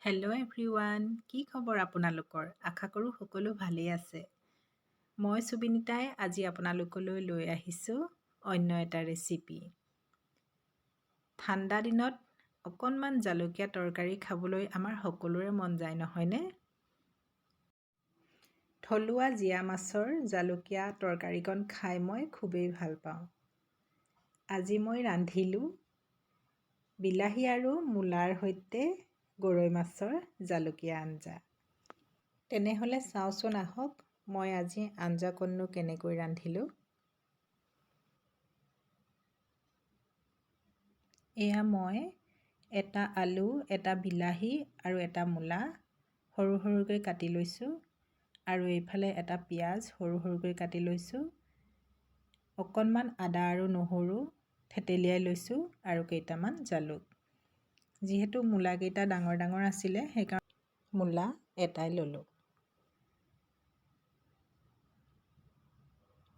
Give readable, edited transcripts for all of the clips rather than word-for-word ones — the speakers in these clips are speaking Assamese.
হেল্ল' এভৰিৱান, কি খবৰ আপোনালোকৰ? আশা কৰোঁ সকলো ভালেই আছে। মই সুবিনিতাই আজি আপোনালোকলৈ লৈ আহিছোঁ অন্য এটা ৰেচিপি। ঠাণ্ডা দিনত অকণমান জালুকীয়া তৰকাৰী খাবলৈ আমাৰ সকলোৰে মন যায়, নহয়নে? থলুৱা জীয়া মাছৰ জালুকীয়া তৰকাৰীকণ খাই মই খুবেই ভাল পাওঁ। আজি মই ৰান্ধিলোঁ বিলাহী আৰু মূলাৰ সৈতে গৰৈ মাছৰ জালুকীয়া আঞ্জা। তেনেহ'লে চাওঁচোন আহক মই আজি আঞ্জাকণনো কেনেকৈ ৰান্ধিলোঁ। এয়া মই এটা আলু, এটা বিলাহী আৰু এটা মূলা সৰু সৰুকৈ কাটি লৈছোঁ আৰু এইফালে এটা পিঁয়াজ সৰু সৰুকৈ কাটি লৈছোঁ। অকণমান আদা আৰু নহৰু থেতেলিয়াই লৈছোঁ আৰু কেইটামান জালুক। যিহেতু মূলাকেইটা ডাঙৰ ডাঙৰ আছিলে সেইকাৰণে মূলা এটাই ল'লোঁ।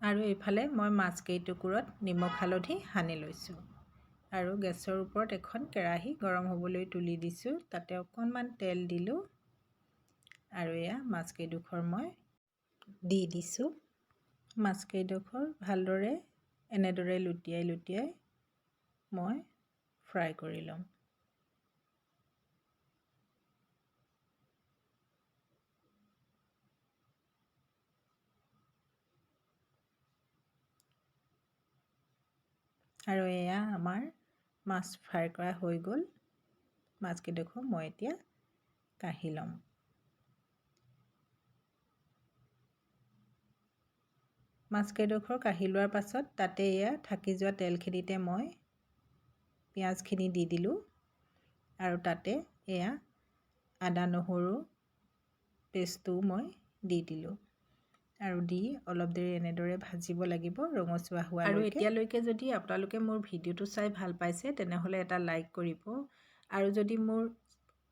আৰু এইফালে মই মাছকেইটুকুৰত নিমখ হালধি সানি লৈছোঁ আৰু গেছৰ ওপৰত এখন কেৰাহী গৰম হ'বলৈ তুলি দিছোঁ। তাতে অকণমান তেল দিলোঁ আৰু এয়া মাছকেইডোখৰ মই দি দিছোঁ। মাছকেইডোখৰ ভালদৰে এনেদৰে লুটিয়াই লুটিয়াই মই ফ্ৰাই কৰি ল'ম। আৰু এয়া আমাৰ মাছ ফ্ৰাই কৰা হৈ গ'ল। মাছকেইডোখৰ মই এতিয়া কাঢ়ি ল'ম। মাছকেইডোখৰ কাঢ়ি লোৱাৰ পাছত তাতে এয়া থাকি যোৱা তেলখিনিতে মই পিঁয়াজখিনি দি দিলোঁ আৰু তাতে এয়া আদা নহৰু পেষ্টটোও মই দি দিলোঁ আৰু দি অলপ দেৰি এনেদৰে ভাজিব লাগিব ৰঙচুৱা হোৱালৈকে। আৰু এতিয়ালৈকে যদি আপোনালোকে মোৰ ভিডিঅ'টো চাই ভাল পাইছে তেনেহ'লে এটা লাইক কৰিব আৰু যদি মোৰ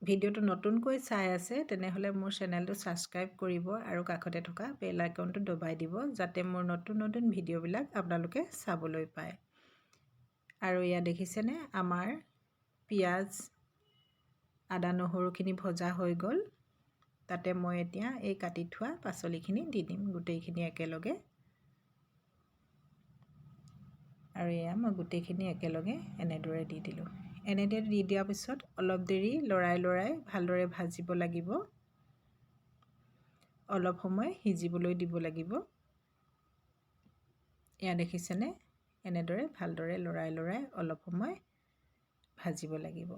ভিডিঅ'টো নতুনকৈ চাই আছে তেনেহ'লে মোৰ চেনেলটো ছাবস্ক্ৰাইব কৰিব আৰু কাষতে থকা বেল আইকনটো দবাই দিব যাতে মোৰ নতুন নতুন ভিডিঅ'বিলাক আপোনালোকে চাবলৈ পায়। আৰু এয়া দেখিছেনে আমাৰ পিঁয়াজ আদা নহৰুখিনি ভজা হৈ গ'ল। তাতে মই এতিয়া এই কাটি থোৱা পাচলিখিনি দি দিম গোটেইখিনি একেলগে। আৰু এয়া মই গোটেইখিনি একেলগে এনেদৰে দি দিলোঁ। এনেদৰে দি দিয়াৰ পিছত অলপ দেৰি লৰাই লৰাই ভালদৰে ভাজিব লাগিব। অলপ সময় সিজিবলৈ দিব লাগিব। এয়া দেখিছেনে এনেদৰে ভালদৰে লৰাই লৰাই অলপ সময় ভাজিব লাগিব।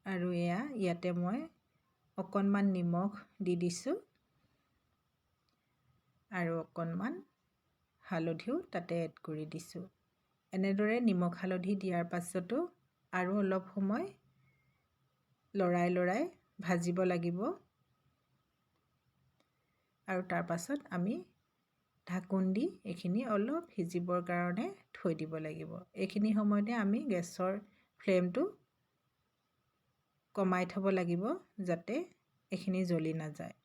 আৰু এয়া ইয়াতে মই অকণমান নিমখ দি দিছোঁ আৰু অকণমান হালধিও তাতে এড কৰি দিছোঁ। এনেদৰে নিমখ হালধি দিয়াৰ পাছতো আৰু অলপ সময় লৰাই লৰাই ভাজিব লাগিব। আৰু তাৰ পাছত আমি ঢাকোন দি এইখিনি অলপ সিজিবৰ কাৰণে থৈ দিব লাগিব। এইখিনি সময়তে আমি গেছৰ ফ্লেমটো কমাই থ'ব লাগিব যাতে এইখিনি জ্বলি নাযায়।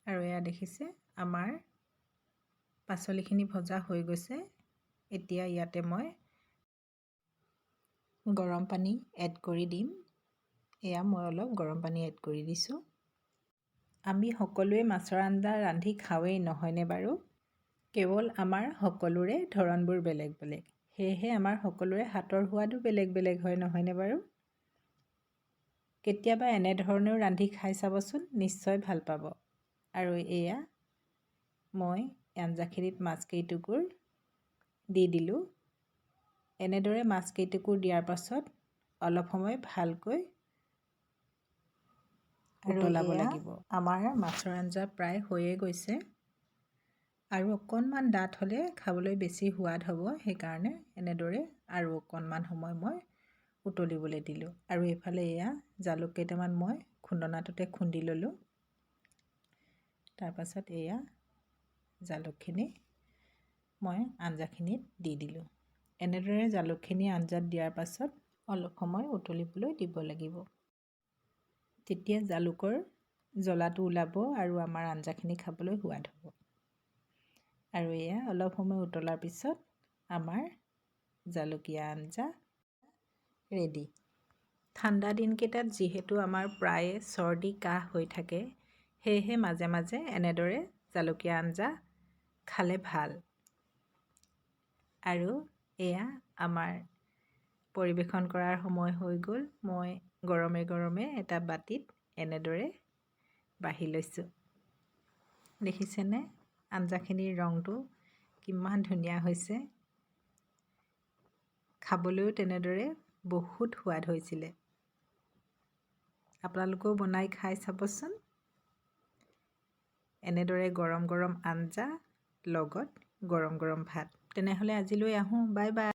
আৰু এয়া দেখিছে আমাৰ পাচলিখিনি ভজা হৈ গৈছে। এতিয়া ইয়াতে মই গৰম পানী এড কৰি দিম। এয়া মই অলপ গৰম পানী এড কৰি দিছোঁ। আমি সকলোৱে মাছৰ আঞ্জা ৰান্ধি খাওঁৱেই, নহয়নে বাৰু? কেৱল আমাৰ সকলোৰে ধৰণবোৰ বেলেগ বেলেগ। সেয়েহে আমাৰ সকলোৰে হাতৰ সোৱাদো বেলেগ বেলেগ হয়, নহয়নে বাৰু? কেতিয়াবা এনেধৰণেও ৰান্ধি খাই চাবচোন, নিশ্চয় ভাল পাব। আৰু এয়া মই আঞ্জাখিনিত মাছকেইটুকুৰ দি দিলোঁ। এনেদৰে মাছকেইটুকুৰ দিয়াৰ পাছত অলপ সময় ভালকৈ উতলাব লাগিব। আমাৰ মাছৰ আঞ্জা প্ৰায় হৈয়ে গৈছে আৰু অকণমান ডাঠ হ'লে খাবলৈ বেছি সোৱাদ হ'ব। সেইকাৰণে এনেদৰে আৰু অকণমান সময় মই উতলিবলৈ দিলোঁ। আৰু এইফালে এয়া জালুক কেইটামান মই খুন্দনাটোতে খুন্দি ল'লোঁ। তাৰপাছত এয়া জালুকখিনি মই আঞ্জাখিনিত দি দিলোঁ। এনেদৰে জালুকখিনি আঞ্জাত দিয়াৰ পাছত অলপ সময় উতলিবলৈ দিব লাগিব। তেতিয়া জালুকৰ জ্বলাটো ওলাব আৰু আমাৰ আঞ্জাখিনি খাবলৈ সোৱাদ হ'ব। আৰু এয়া অলপ সময় উতলাৰ পিছত আমাৰ জালুকীয়া আঞ্জা ৰেডি। ঠাণ্ডা দিনকেইটাত যিহেতু আমাৰ প্ৰায়ে চৰ্দি কাহ হৈ থাকে, সেয়েহে মাজে মাজে এনেদৰে জালুকীয়া আঞ্জা খালে ভাল। আৰু এয়া আমাৰ পৰিৱেশন কৰাৰ সময় হৈ গ'ল। মই গৰমে গৰমে এটা বাটিত এনেদৰে বাঢ়ি লৈছোঁ। দেখিছেনে আঞ্জাখিনিৰ ৰংটো কিমান ধুনীয়া হৈছে। খাবলৈও তেনেদৰে বহুত সোৱাদ হৈছিলে। আপোনালোকেও বনাই খাই চাবচোন। এনেদৰে গৰম গৰম আঞ্জা লগত গৰম গৰম ভাত। তেনেহ'লে আজিলৈ আহোঁ। Bye bye.